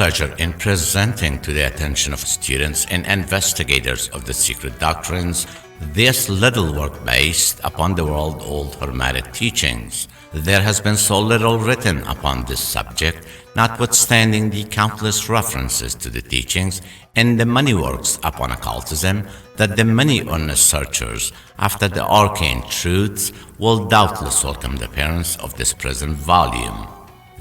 pleasure in presenting to the attention of students and investigators of the secret doctrines this little work based upon the world-old Hermetic teachings. There has been so little written upon this subject, notwithstanding the countless references to the teachings and the many works upon occultism, that the many earnest searchers after the arcane truths will doubtless welcome the appearance of this present volume.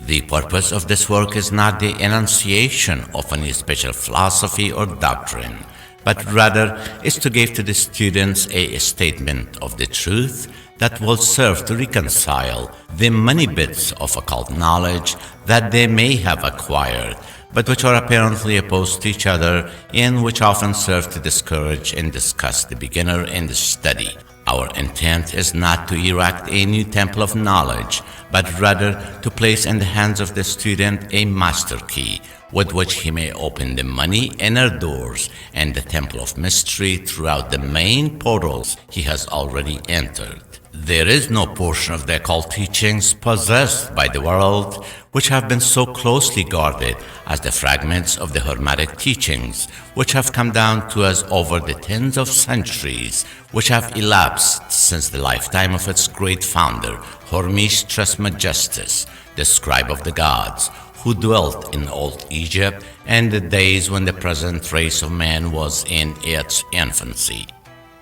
The purpose of this work is not the enunciation of any special philosophy or doctrine, but rather is to give to the students a statement of the truth that will serve to reconcile the many bits of occult knowledge that they may have acquired, but which are apparently opposed to each other and which often serve to discourage and disgust the beginner in the study. Our intent is not to erect a new temple of knowledge, but rather to place in the hands of the student a master key with which he may open the many inner doors and the temple of mystery throughout the main portals he has already entered. There is no portion of the occult teachings possessed by the world which have been so closely guarded as the fragments of the Hermetic teachings, which have come down to us over the tens of centuries which have elapsed since the lifetime of its great founder, Hermes Trismegistus, the scribe of the gods, who dwelt in old Egypt and the days when the present race of man was in its infancy.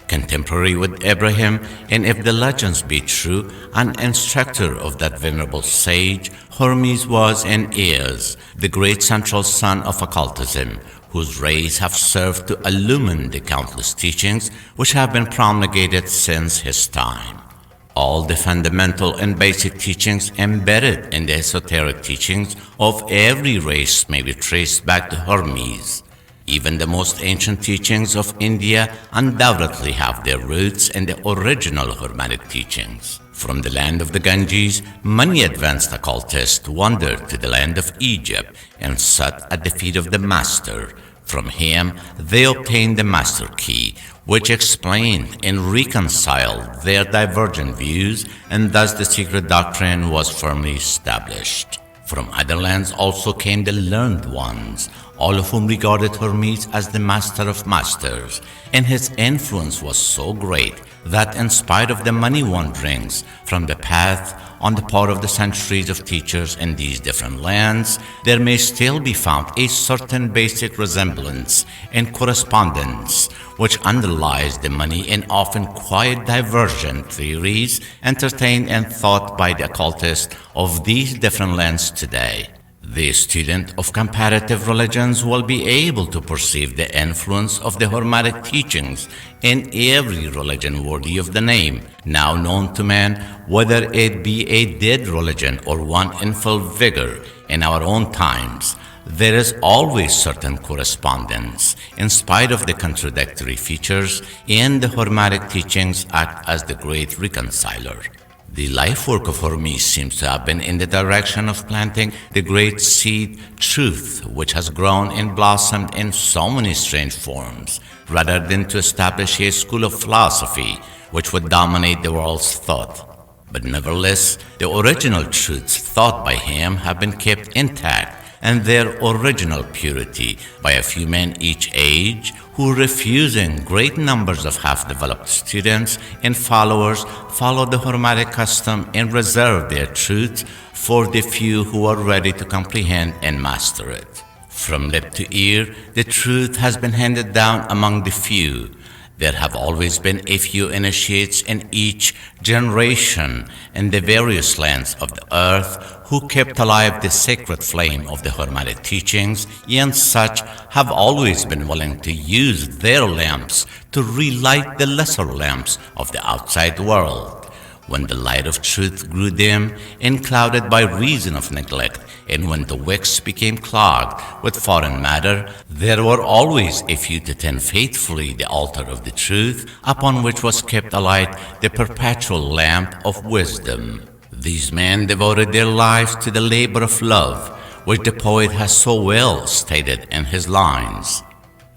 Contemporary with Abraham, and if the legends be true, an instructor of that venerable sage, Hermes was and is the great central sun of occultism, whose rays have served to illumine the countless teachings which have been promulgated since his time. All the fundamental and basic teachings embedded in the esoteric teachings of every race may be traced back to Hermes. Even the most ancient teachings of India undoubtedly have their roots in the original Hermetic teachings. From the land of the Ganges, many advanced occultists wandered to the land of Egypt and sat at the feet of the master. From him, they obtained the master key, which explained and reconciled their divergent views, and thus the secret doctrine was firmly established. From other lands also came the learned ones, all of whom regarded Hermes as the master of masters, and his influence was so great that in spite of the many wanderings from the path on the part of the centuries of teachers in these different lands, there may still be found a certain basic resemblance and correspondence which underlies the many and often quite divergent theories entertained and thought by the occultists of these different lands today. The student of comparative religions will be able to perceive the influence of the Hermetic teachings in every religion worthy of the name, now known to man, whether it be a dead religion or one in full vigor. In our own times, there is always certain correspondence, in spite of the contradictory features, and the Hermetic teachings act as the great reconciler. The life work of Hermes seems to have been in the direction of planting the great seed truth, which has grown and blossomed in so many strange forms, rather than to establish a school of philosophy which would dominate the world's thought. But nevertheless, the original truths taught by him have been kept intact, and their original purity by a few men each age, who, refusing great numbers of half-developed students and followers, follow the Hermetic custom and reserve their truths for the few who are ready to comprehend and master it. From lip to ear, the truth has been handed down among the few. There have always been a few initiates in each generation in the various lands of the earth who kept alive the sacred flame of the Hermetic teachings, and such have always been willing to use their lamps to relight the lesser lamps of the outside world. When the light of truth grew dim and clouded by reason of neglect, and when the wicks became clogged with foreign matter, there were always a few to tend faithfully the altar of the truth, upon which was kept alight the perpetual lamp of wisdom. These men devoted their lives to the labor of love, which the poet has so well stated in his lines.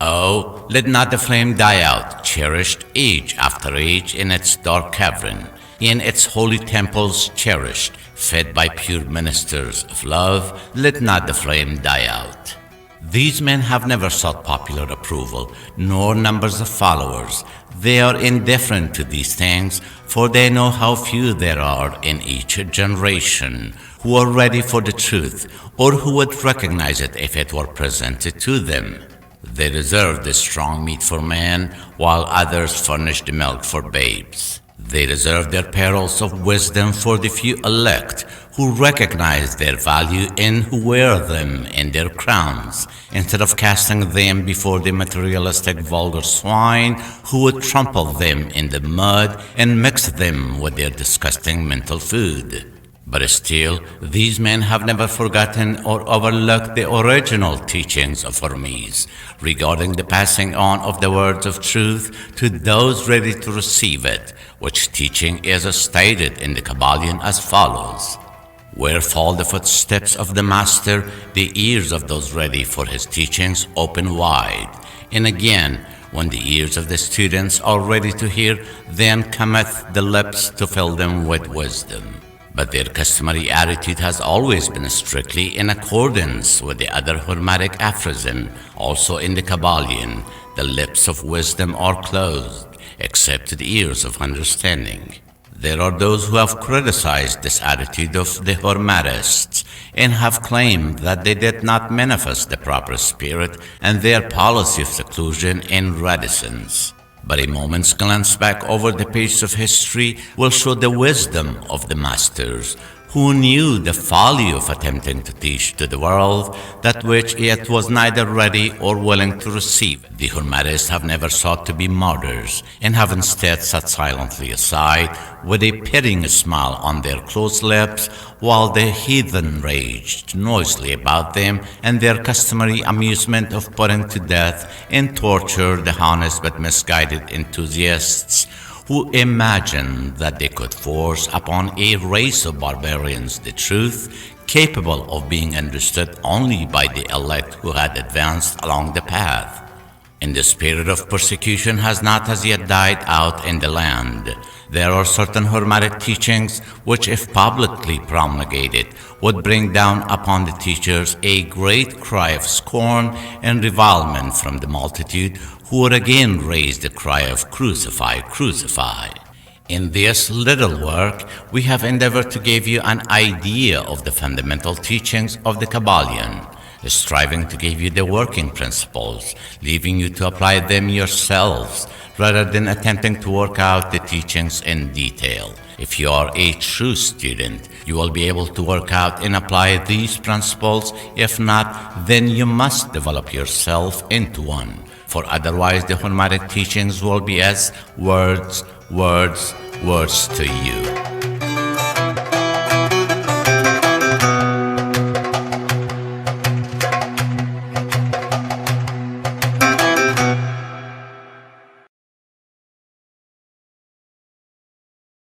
Oh, let not the flame die out, cherished age after age in its dark cavern, in its holy temples cherished, fed by pure ministers of love, let not the flame die out. These men have never sought popular approval, nor numbers of followers. They are indifferent to these things, for they know how few there are in each generation who are ready for the truth, or who would recognize it if it were presented to them. They reserve the strong meat for men, while others furnish the milk for babes. They reserve their pearls of wisdom for the few elect, who recognize their value and who wear them in their crowns, instead of casting them before the materialistic vulgar swine who would trample them in the mud and mix them with their disgusting mental food. But still, these men have never forgotten or overlooked the original teachings of Hermes regarding the passing on of the words of truth to those ready to receive it, which teaching is stated in the Kybalion as follows: "Where fall the footsteps of the Master, the ears of those ready for his teachings open wide. And again, when the ears of the students are ready to hear, then cometh the lips to fill them with wisdom." But their customary attitude has always been strictly in accordance with the other Hermetic aphorism, also in the Kybalion: "The lips of wisdom are closed, except the ears of understanding." There are those who have criticized this attitude of the Hermetists and have claimed that they did not manifest the proper spirit and their policy of seclusion and reticence. But a moment's glance back over the pages of history will show the wisdom of the masters, who knew the folly of attempting to teach to the world that which it was neither ready or willing to receive. The Hermetists have never sought to be martyrs, and have instead sat silently aside with a pitying smile on their closed lips, while the heathen raged noisily about them, and their customary amusement of putting to death and torture the honest but misguided enthusiasts who imagined that they could force upon a race of barbarians the truth, capable of being understood only by the elect who had advanced along the path. And the spirit of persecution has not as yet died out in the land. There are certain Hermetic teachings which, if publicly promulgated, would bring down upon the teachers a great cry of scorn and revilement from the multitude, who would again raise the cry of "Crucify, crucify." In this little work, we have endeavored to give you an idea of the fundamental teachings of the Kybalion, striving to give you the working principles, leaving you to apply them yourselves, rather than attempting to work out the teachings in detail. If you are a true student, you will be able to work out and apply these principles. If not, then you must develop yourself into one. For otherwise, the Hermetic teachings will be as words, words, words to you.